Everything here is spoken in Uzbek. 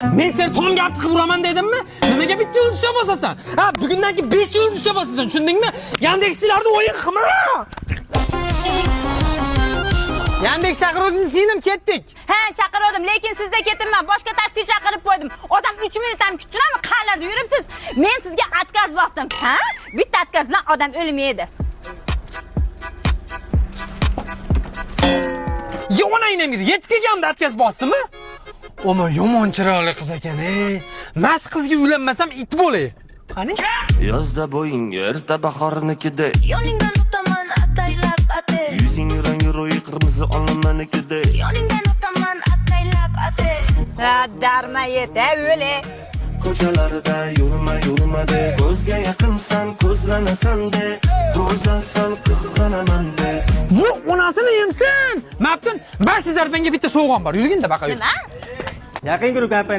Men seni tom gap chiqib uraman dedimmi? Nimaga bitta yulduzcha bosasan? Ha, bugundan keyin 5 yulduzcha bosasan, tushundingmi? Yandexchilarni o'yin qilma. Yandex chaqiruvdim, singlim ketdik. Ha, chaqirdim, lekin sizda ketinman. Boshqa taksi chaqirib qo'ydim. Odam 3 minut ham kutdilarmi? Qayerlarda yuribsiz? Men sizga отказ bosdim. Ha? Bitta отказ bilan odam o'lmaydi. Yo'naynam edi. Yetib kelganimda отказ bosdimi? Oma yomon chiroyli qiz ekan-ey. Mas qizga uylanmasam it bo'lay. Qani? Yozda bo'ying erta bahornikida. Yoningdan o'taman ataylab ate. Yuzing rangi ro'yi qirmizi olmanikida. Yoningdan o'taman ataylab ate. Ha, darma yeta o'le. Ko'chalarda yurma de. Ko'zga yaqinsan, ko'zlanasan de. Go'zalsan, qizg'anaman de. Vo, onasini yemsin. Maptun, 500 zarbenga bitta sovg'on bor. Yurgin-da baqa. Nima? Yaqin guruh kompaniya